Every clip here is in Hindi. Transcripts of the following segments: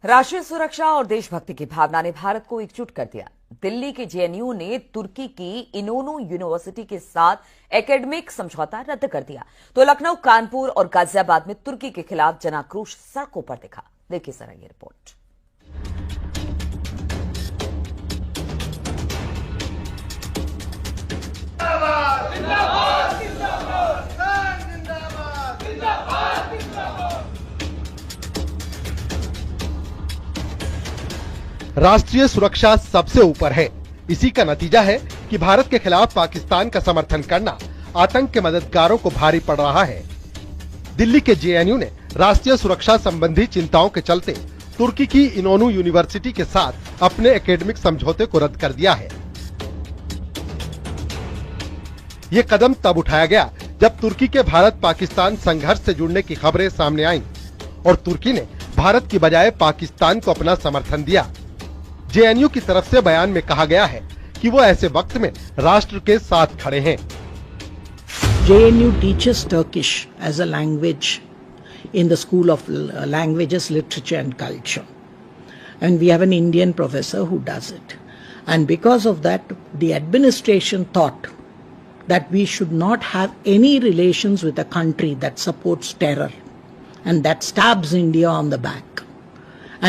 राष्ट्रीय सुरक्षा और देशभक्ति की भावना ने भारत को एकजुट कर दिया। दिल्ली के जेएनयू ने तुर्की की इनोनू यूनिवर्सिटी के साथ एकेडमिक समझौता रद्द कर दिया, तो लखनऊ, कानपुर और गाजियाबाद में तुर्की के खिलाफ जनाक्रोश सड़कों पर दिखा। देखिए जरा ये रिपोर्ट। राष्ट्रीय सुरक्षा सबसे ऊपर है। इसी का नतीजा है कि भारत के खिलाफ पाकिस्तान का समर्थन करना आतंक के मददगारों को भारी पड़ रहा है। दिल्ली के जेएनयू ने राष्ट्रीय सुरक्षा संबंधी चिंताओं के चलते तुर्की की इनोनू यूनिवर्सिटी के साथ अपने एकेडमिक समझौते को रद्द कर दिया है। ये कदम तब उठाया गया जब तुर्की के भारत पाकिस्तान संघर्ष से जुड़ने की खबरें सामने आईं और तुर्की ने भारत की बजाय पाकिस्तान को अपना समर्थन दिया। जेएनयू की तरफ से बयान में कहा गया है कि वो ऐसे वक्त में राष्ट्र के साथ खड़े हैं। JNU teaches Turkish as a language in the School of Languages, Literature and Culture. And we have an Indian professor who does it. And because of that, the administration thought that we should not have any relations with a country that supports terror and that stabs India on the back.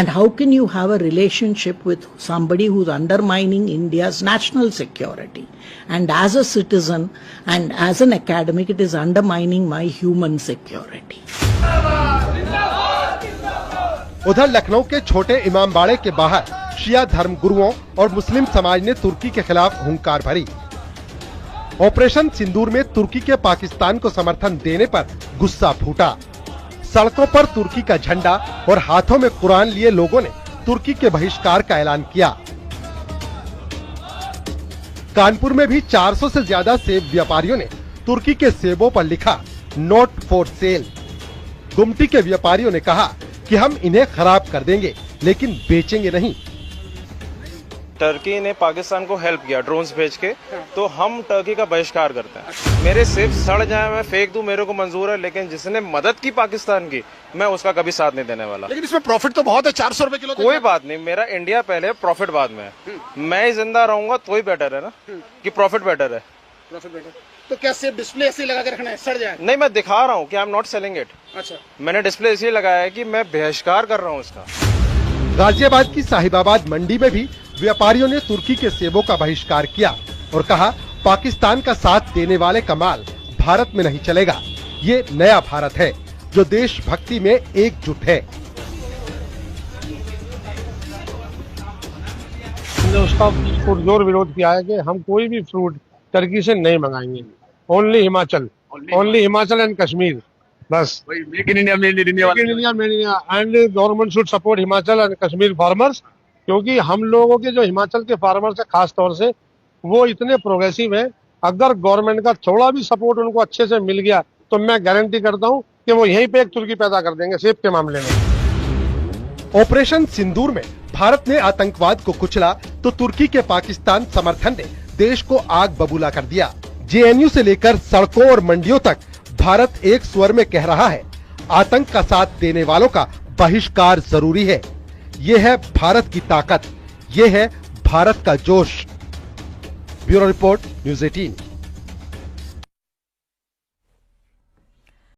And how can you have a relationship with somebody who's undermining India's national security? And as a citizen and as an academic, it is undermining my human security. उधर लखनऊ के छोटे इमामबाड़े के बाहर शिया धर्म गुरुओं और मुस्लिम समाज ने तुर्की के खिलाफ हुंकार भरी। ऑपरेशन सिंदूर में तुर्की के पाकिस्तान को समर्थन देने पर गुस्सा फूटा। सड़कों पर तुर्की का झंडा और हाथों में कुरान लिए लोगों ने तुर्की के बहिष्कार का ऐलान किया। कानपुर में भी 400 से ज्यादा सेब व्यापारियों ने तुर्की के सेबों पर लिखा नॉट फॉर सेल। गुमटी के व्यापारियों ने कहा कि हम इन्हें खराब कर देंगे लेकिन बेचेंगे नहीं। टर्की ने पाकिस्तान को हेल्प किया ड्रोन्स भेज के, तो हम टर्की का बहिष्कार करते हैं। मेरे सेब सड़ जाए, मैं फेंक दूं, मेरे को मंजूर है, लेकिन जिसने मदद की पाकिस्तान की, मैं उसका कभी साथ नहीं देने वाला। लेकिन इसमें प्रॉफिट तो बहुत है, 400 रुपए किलो। कोई बात नहीं, मेरा इंडिया पहले, प्रॉफिट बाद में है। मैं ही जिंदा रहूंगा तो ही बेटर है ना, कि प्रॉफिट बेटर है। प्रॉफिट बेटर तो क्या सेब डिस्प्ले ऐसे लगा के रखना है, सड़ जाए? नहीं, मैं दिखा रहा हूँ कि I am not selling it. अच्छा, मैंने डिस्प्ले इसलिए लगाया है कि मैं बहिष्कार कर रहा हूँ इसका। गाजियाबाद की साहिबाबाद मंडी में भी व्यापारियों ने तुर्की के सेबों का बहिष्कार किया और कहा पाकिस्तान का साथ देने वाले का माल भारत में नहीं चलेगा। ये नया भारत है जो देशभक्ति में एकजुट है। हमने उसका पुरजोर विरोध किया है कि हम कोई भी फ्रूट टर्की से नहीं मंगाएंगे। ओनली हिमाचल एंड कश्मीर, बस। Make in India, made in India and government should support Himachal and Kashmir farmers, क्योंकि हम लोगों के जो हिमाचल के फार्मर्स है खास तौर से, वो इतने प्रोग्रेसिव है। अगर गवर्नमेंट का थोड़ा भी सपोर्ट उनको अच्छे से मिल गया तो मैं गारंटी करता हूं कि वो यहीं पे एक तुर्की पैदा कर देंगे सेब के मामले में। ऑपरेशन सिंदूर में भारत ने आतंकवाद को कुचला तो तुर्की के पाकिस्तान समर्थन ने देश को आग बबूला कर दिया। जेएनयू से लेकर सड़कों और मंडियों तक भारत एक स्वर में कह रहा है आतंक का साथ देने वालों का बहिष्कार जरूरी है। ये है भारत की ताकत, ये है भारत का जोश। Bureau report, news 18।